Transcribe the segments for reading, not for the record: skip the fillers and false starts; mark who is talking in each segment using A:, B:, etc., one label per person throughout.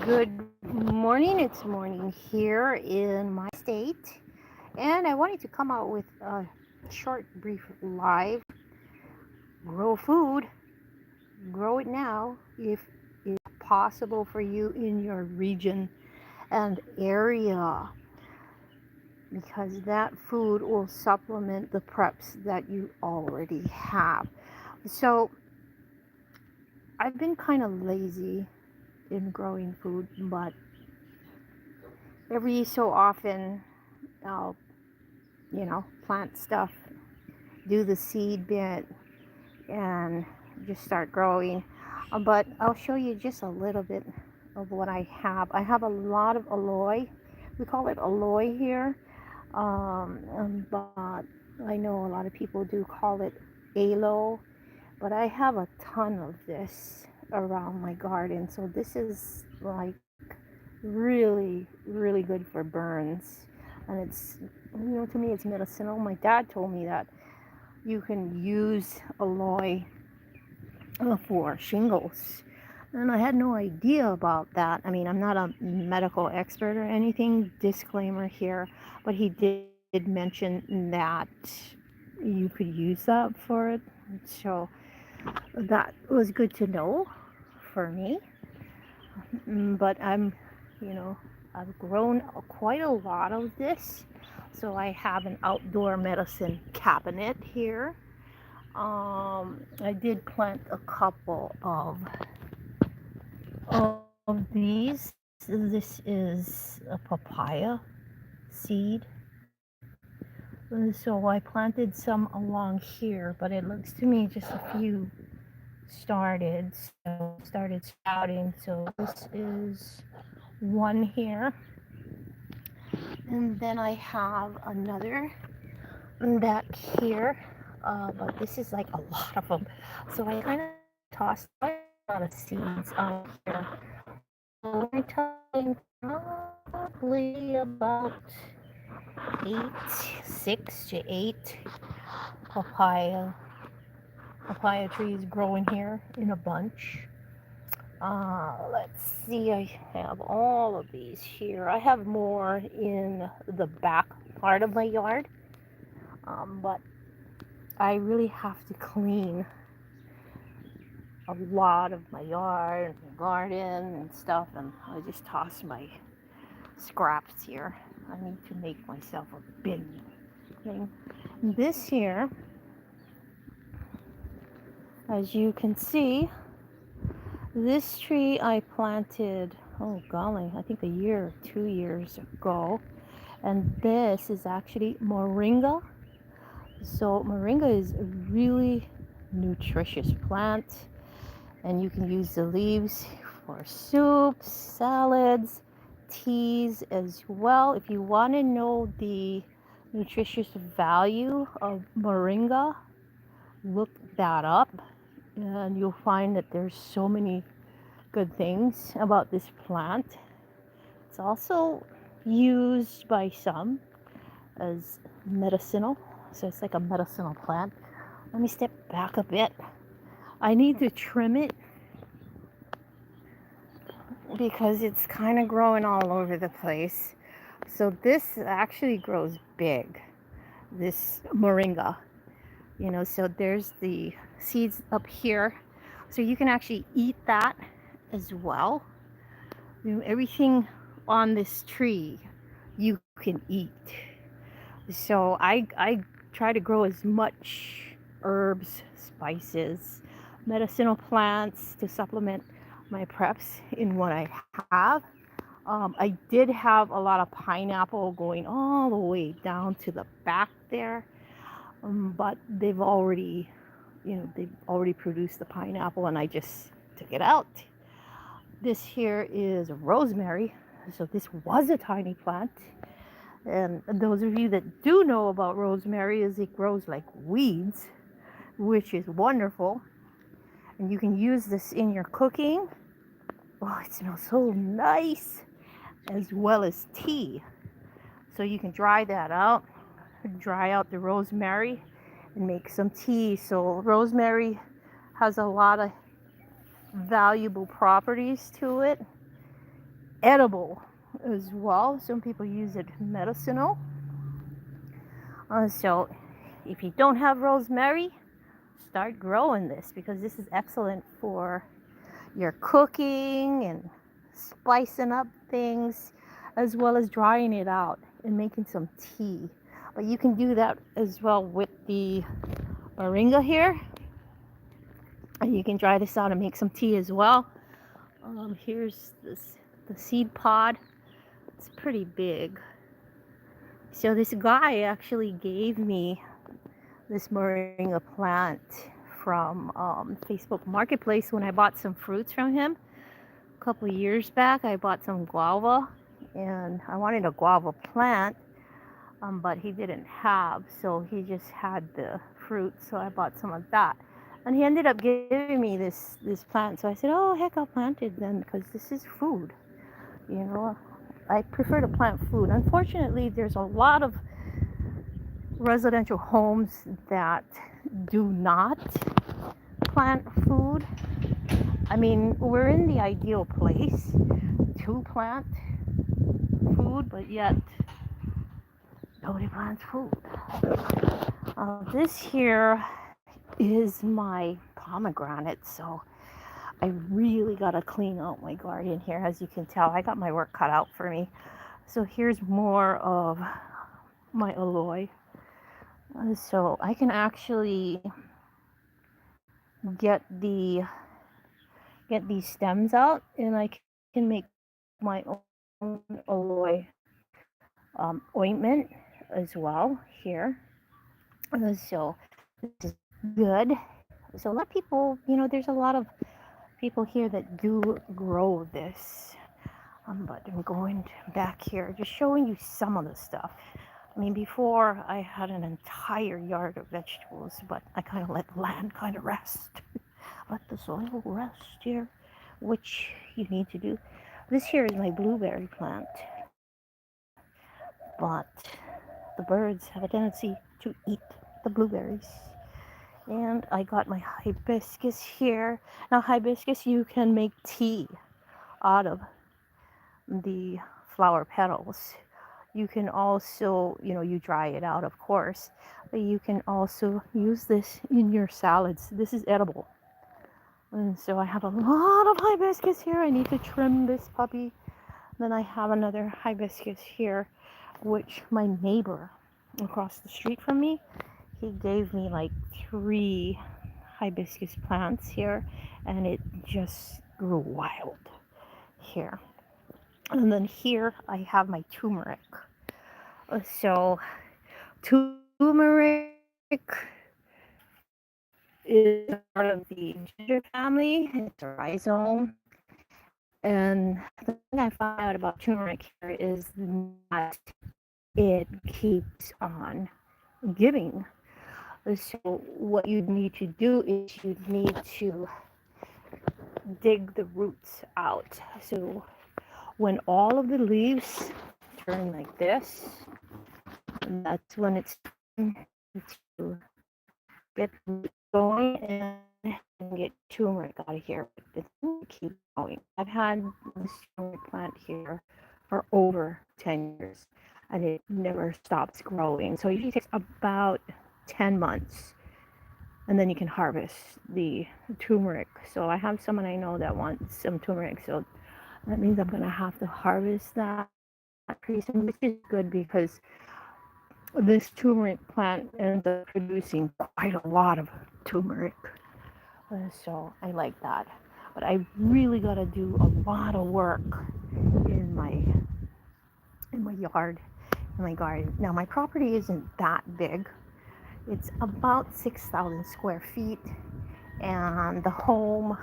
A: Good morning. It's morning here in my state, and I wanted to come out with a short, brief live. Grow food, grow it now if it's possible for you in your region and area, because that food will supplement the preps that you already have. So, I've been kind of lazy in growing food, but every so often I'll plant stuff, do the seed bit, and just start growing. But I'll show you just a little bit of what I have. I have a lot of aloe. We call it aloe here, but I know a lot of people do call it aloe. But I have a ton of this around my garden, so this is like really, really good for burns. And to me, it's medicinal. My dad told me that you can use aloe for shingles. And I had no idea about that. I mean, I'm not a medical expert or anything, disclaimer here, but he did mention that you could use that for it. So that was good to know for me. But you know, I've grown quite a lot of this. So I have an outdoor medicine cabinet here. I did plant a couple of these. This is a papaya seed. So I planted some along here, but it looks to me just a few started sprouting. So this is one here, and then I have another back here, but this is like a lot of them. So I kind of tossed quite a lot of seeds on here. So we're talking probably about 6 to 8 papaya papaya trees growing here in a bunch. Let's see, I have all of these here. I have more in the back part of my yard, but I really have to clean a lot of my yard and garden and stuff, and I just toss my scraps here. I need to make myself a bin thing. This here, as you can see, this tree I planted, oh golly, I think a year or 2 years ago. And this is actually moringa. So moringa is a really nutritious plant, and you can use the leaves for soups, salads, teas as well. If you want to know the nutritious value of moringa, look that up, and you'll find that there's so many good things about this plant. It's also used by some as medicinal, so it's like a medicinal plant. Let me step back a bit. I need to trim it because it's kind of growing all over the place. So this actually grows big, this moringa, so there's the seeds up here, so you can actually eat that as well. Everything on this tree you can eat. So I try to grow as much herbs, spices, medicinal plants to supplement my preps in what I have. I did have a lot of pineapple going all the way down to the back there, but they've already produced the pineapple, and I just took it out. This here is rosemary. So this was a tiny plant. And those of you that do know about rosemary, is it grows like weeds, which is wonderful. And you can use this in your cooking. Oh, it smells so nice, as well as tea. So you can dry that out, dry out the rosemary, and make some tea. So rosemary has a lot of valuable properties to it. edible as well. Some people use it medicinal. So if you don't have rosemary, start growing this, because this is excellent for your cooking and spicing up things, as well as drying it out and making some tea. But you can do that as well with the moringa here, and you can dry this out and make some tea as well. Here's the seed pod. It's pretty big. So this guy actually gave me this moringa plant from Facebook Marketplace when I bought some fruits from him a couple of years back. I bought some guava, and I wanted a guava plant, but he didn't have, so he just had the fruit, so I bought some of that. And he ended up giving me this plant, so I said, oh heck, I'll plant it then, because this is food. You know, I prefer to plant food. Unfortunately, there's a lot of residential homes that do not plant food. I mean, we're in the ideal place to plant food, but yet nobody plants food. This here is my pomegranate, so I really gotta clean out my garden here. As you can tell, I got my work cut out for me. So here's more of my aloe. So I can actually get these stems out, and I can make my own aloe ointment as well here. So this is good. So a lot of people, there's a lot of people here that do grow this. But I'm going back here, just showing you some of the stuff. I mean, before I had an entire yard of vegetables, but I kind of let land kind of rest. Let the soil rest here, which you need to do. This here is my blueberry plant, but the birds have a tendency to eat the blueberries. And I got my hibiscus here. Now, hibiscus, you can make tea out of the flower petals. You can also, you dry it out, of course, but you can also use this in your salads. This is edible. And so I have a lot of hibiscus here. I need to trim this puppy. Then I have another hibiscus here, which my neighbor across the street from me, he gave me like 3 hibiscus plants here, and it just grew wild here. And then here I have my turmeric. So turmeric is part of the ginger family. It's a rhizome. And the thing I found out about turmeric here is that it keeps on giving. So what you need to do is you need to dig the roots out. So when all of the leaves turn like this, that's when it's time to get going and get turmeric out of here. It's going to keep going. I've had this turmeric plant here for over 10 years, and it never stops growing. So it usually takes about 10 months, and then you can harvest the turmeric. So I have someone I know that wants some turmeric, so that means I'm going to have to harvest that pretty soon, which is good because this turmeric plant ends up producing quite a lot of turmeric. So I like that. But I really got to do a lot of work in my yard, in my garden. Now my property isn't that big. It's about 6,000 square feet, and the home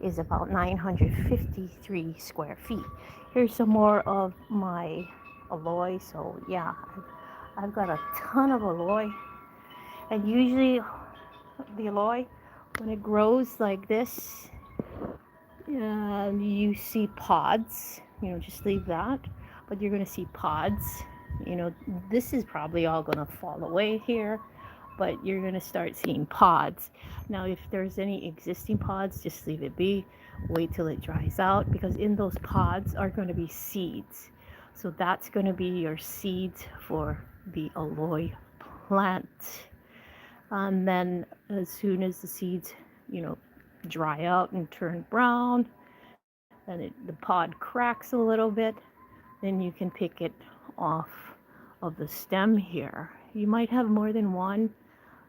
A: is about 953 square feet. Here's some more of my aloe. So yeah, I've got a ton of aloe, and usually the aloe, when it grows like this, you see pods. Just leave that, but you're going to see pods. This is probably all going to fall away here, but you're going to start seeing pods. Now, if there's any existing pods, just leave it be. Wait till it dries out, because in those pods are going to be seeds. So that's going to be your seeds for the aloe plant. And then as soon as the seeds, you know, dry out and turn brown, and the pod cracks a little bit, then you can pick it off of the stem here. You might have more than one.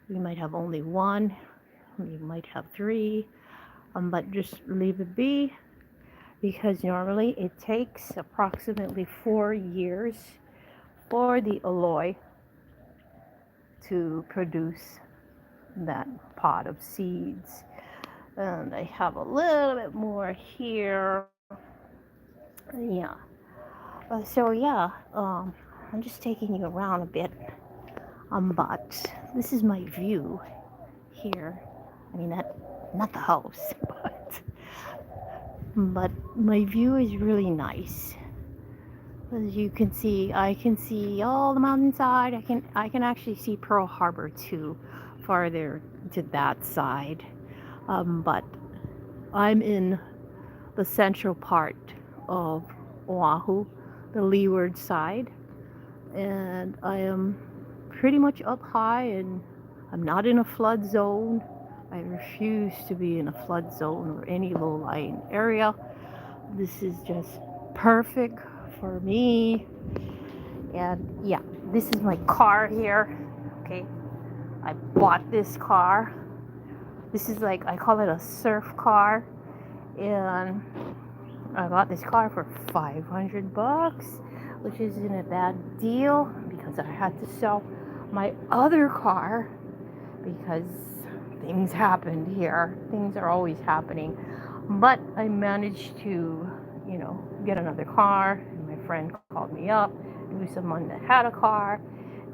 A: You might have only one. You might have three. But just leave it be, because normally it takes approximately 4 years for the aloe to produce that pod of seeds. And I have a little bit more here. Yeah. I'm just taking you around a bit. But this is my view here. I mean, not the house, but my view is really nice. As you can see, I can see all the mountainside. I can actually see Pearl Harbor too, farther to that side. But I'm in the central part of Oahu, the leeward side, and I am pretty much up high, and I'm not in a flood zone. I refuse to be in a flood zone or any low-lying area. This is just perfect for me. And yeah, this is my car here. Okay, I bought this car. This is like, I call it a surf car, and I got this car for $500, which isn't a bad deal, because I had to sell my other car because things happened here. Things are always happening. But I managed to, get another car, and my friend called me up, knew someone that had a car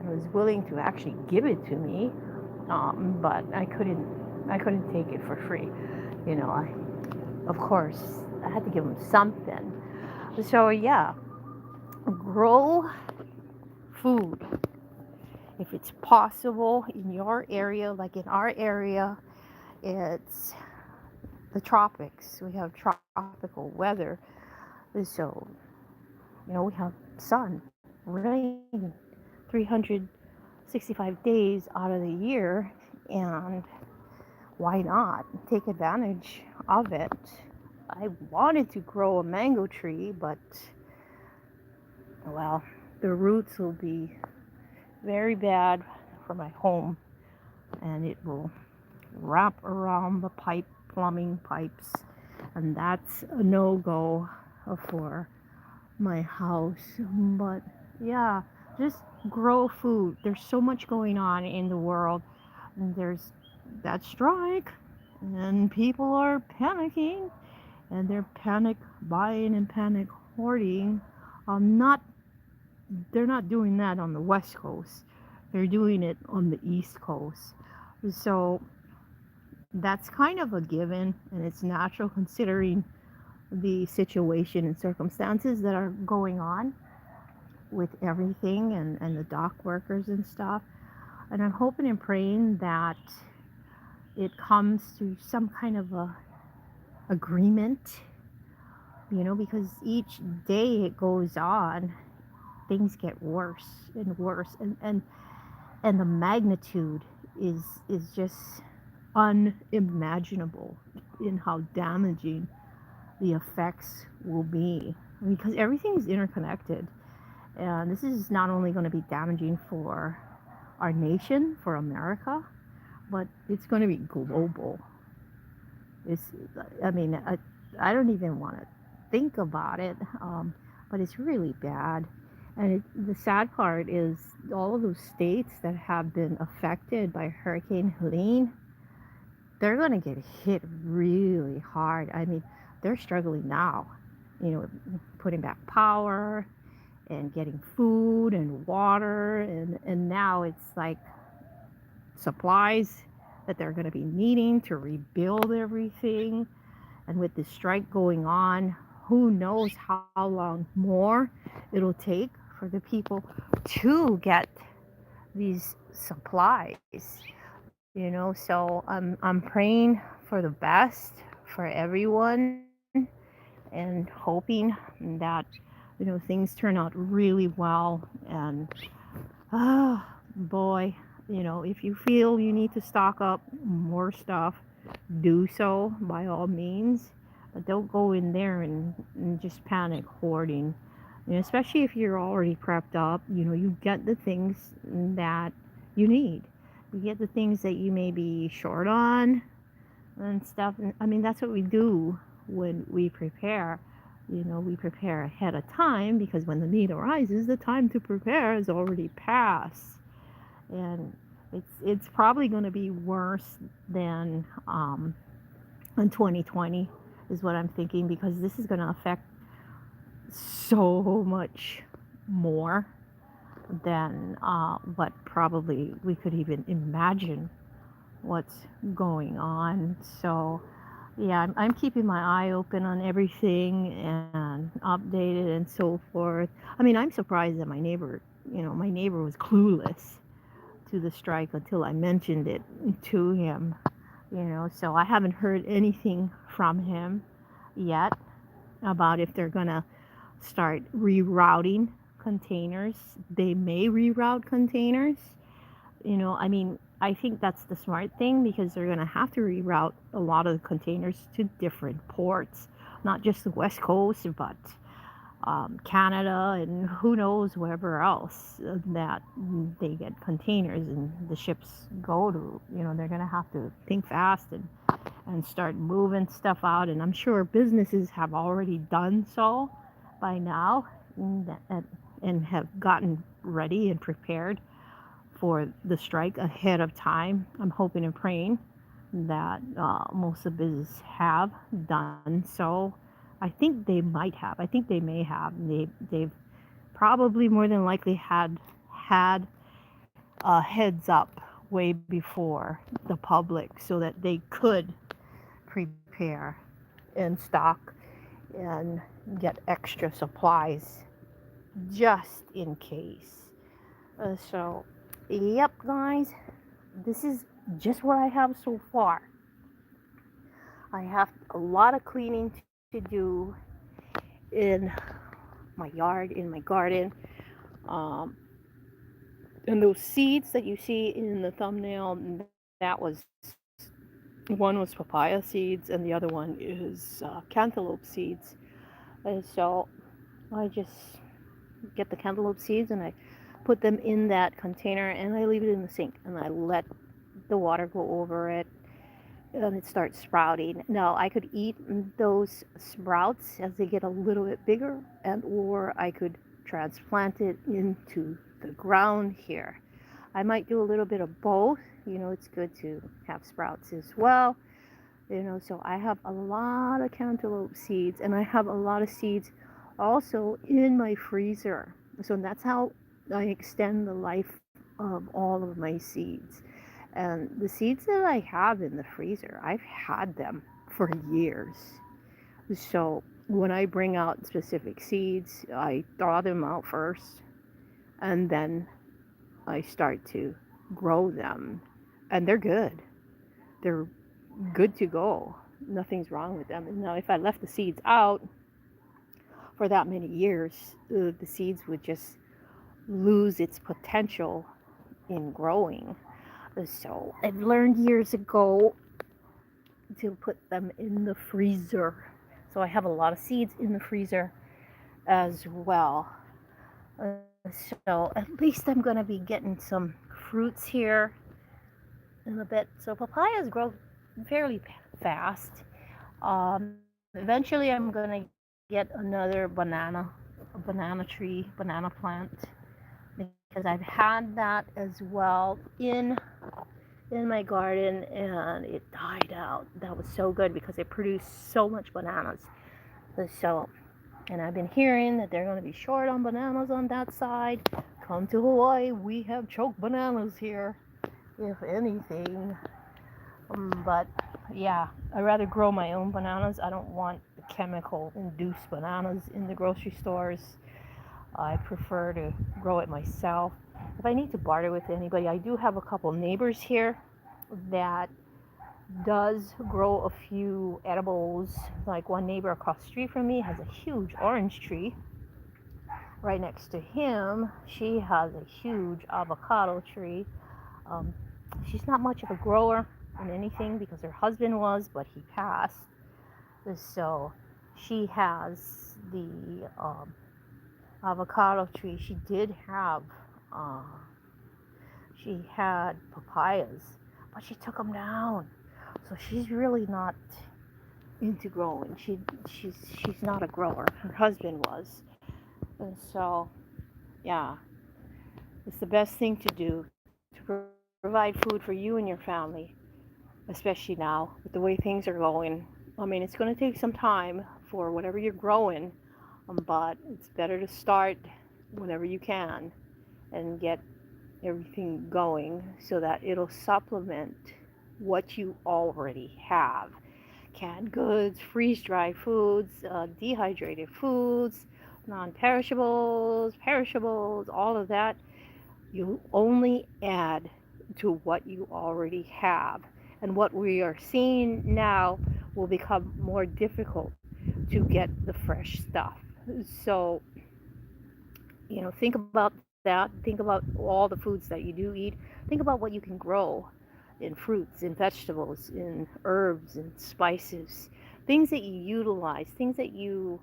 A: and was willing to actually give it to me. But I couldn't take it for free. Of course, I had to give them something. So yeah, grow food if it's possible in your area. Like in our area, it's the tropics. We have tropical weather, so we have sun, rain, 365 days out of the year, and why not take advantage of it? I wanted to grow a mango tree, but well, the roots will be very bad for my home, and it will wrap around the plumbing pipes, and that's a no-go for my house. But yeah, just grow food. There's so much going on in the world. There's that strike, and people are panicking, and they're panic buying and panic hoarding. Not They're not doing that on the West Coast. They're doing it on the East Coast. So that's kind of a given, and it's natural considering the situation and circumstances that are going on with everything, and the dock workers and stuff. And I'm hoping and praying that it comes to some kind of a agreement, because each day it goes on, things get worse and worse, and the magnitude is just unimaginable in how damaging the effects will be, because everything is interconnected. And this is not only going to be damaging for our nation, for America, but it's going to be global. It's, I mean, I don't even want to think about it, but it's really bad. And the sad part is all of those states that have been affected by Hurricane Helene, they're going to get hit really hard. I mean, they're struggling now, putting back power and getting food and water. And now it's like supplies that they're going to be needing to rebuild everything. And with the strike going on, who knows how long more it'll take for the people to get these supplies, so I'm praying for the best for everyone and hoping that things turn out really well. And boy, if you feel you need to stock up more stuff, do so by all means. But don't go in there and just panic hoarding. Especially if you're already prepped up, you get the things that you need. You get the things that you may be short on and stuff. And I mean, that's what we do when we prepare. We prepare ahead of time because when the need arises, the time to prepare is already past. And it's probably going to be worse than in 2020 is what I'm thinking, because this is going to affect so much more than what probably we could even imagine what's going on. So yeah, I'm keeping my eye open on everything and updated and so forth. I mean, I'm surprised that my neighbor was clueless to the strike until I mentioned it to him. So I haven't heard anything from him yet about if they're gonna start rerouting containers. They may reroute containers. I mean, I think that's the smart thing, because they're going to have to reroute a lot of the containers to different ports, not just the West Coast, but Canada and who knows wherever else that they get containers and the ships go to. They're going to have to think fast and start moving stuff out. And I'm sure businesses have already done so by now, and have gotten ready and prepared for the strike ahead of time. I'm hoping and praying that most of the businesses have done so. I think they might have. I think they may have. They've probably more than likely had a heads up way before the public so that they could prepare and stock and get extra supplies just in case. So, yep, guys, this is just what I have so far. I have a lot of cleaning to do in my yard, in my garden. Um, and those seeds that you see in the thumbnail, one was papaya seeds, and the other one is cantaloupe seeds. And so I just get the cantaloupe seeds and I put them in that container and I leave it in the sink and I let the water go over it and it starts sprouting. Now I could eat those sprouts as they get a little bit bigger, and or I could transplant it into the ground here. I might do a little bit of both. It's good to have sprouts as well. So I have a lot of cantaloupe seeds and I have a lot of seeds also in my freezer. So that's how I extend the life of all of my seeds. And the seeds that I have in the freezer, I've had them for years. So when I bring out specific seeds, I thaw them out first and then I start to grow them. And they're good. They're good to go. Nothing's wrong with them. And now, if I left the seeds out for that many years, the seeds would just lose its potential in growing. So I've learned years ago to put them in the freezer. So I have a lot of seeds in the freezer as well. So at least I'm going to be getting some fruits here in a bit. So papayas grow fairly fast. Eventually I'm going to get another a banana tree, banana plant, because I've had that as well in my garden and it died out. That was so good because it produced so much bananas. So, and I've been hearing that they're going to be short on bananas on that side. Come to Hawaii, we have choke bananas here, if anything. But yeah, I'd rather grow my own bananas. I don't want the chemical induced bananas in the grocery stores. I prefer to grow it myself. if I need to barter with anybody, I do have a couple neighbors here that does grow a few edibles. Like one neighbor across the street from me has a huge orange tree. Right next to him, she has a huge avocado tree. Um, she's not much of a grower in anything because her husband was, but he passed. So she has the avocado tree. Uh, she had papayas, but she took them down. So she's really not into growing. She's not a grower. Her husband was, and so yeah, it's the best thing to do to provide food for you and your family, especially now with the way things are going. I mean, it's going to take some time for whatever you're growing, but it's better to start whenever you can and get everything going so that it'll supplement what you already have. Canned goods, freeze dried foods, dehydrated foods, non perishables, perishables, all of that. You only add to what you already have. And what we are seeing now will become more difficult to get the fresh stuff. So, think about that. Think about all the foods that you do eat. Think about what you can grow in fruits, in vegetables, in herbs, and spices. Things that you utilize, things that you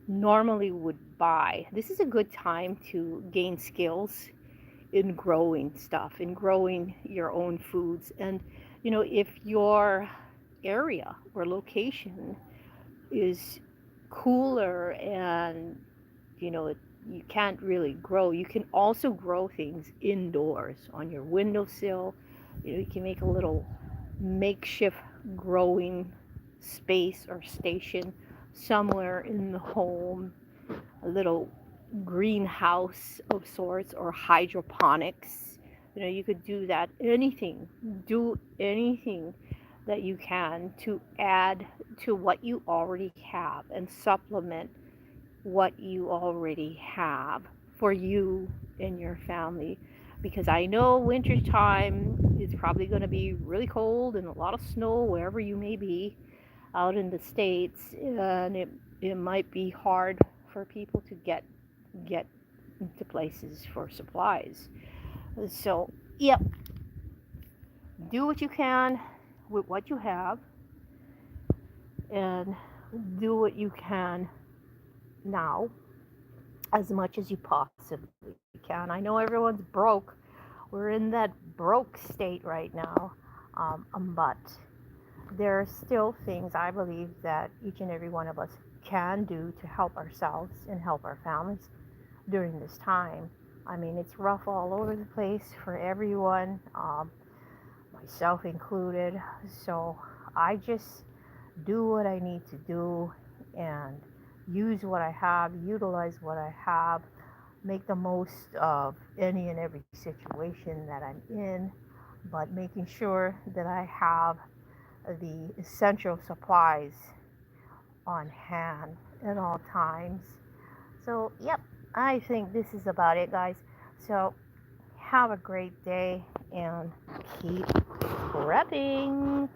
A: normally would buy. This is a good time to gain skills in growing stuff, in growing your own foods. And, if your area or location is cooler and, you can't really grow, you can also grow things indoors on your windowsill. You can make a little makeshift growing space or station somewhere in the home, a little greenhouse of sorts or hydroponics. You could do that. Do anything that you can to add to what you already have and supplement what you already have for you and your family. Because I know winter time is probably going to be really cold and a lot of snow wherever you may be out in the States, and it might be hard for people to get into places for supplies. So, yep, do what you can with what you have, and do what you can now as much as you possibly can. I know everyone's broke. We're in that broke state right now, but there are still things I believe that each and every one of us can do to help ourselves and help our families during this time. I mean, it's rough all over the place for everyone, myself included. So I just do what I need to do and use what I have, utilize what I have, make the most of any and every situation that I'm in, but making sure that I have the essential supplies on hand at all times. So, yep, I think this is about it, guys. So, have a great day and keep prepping.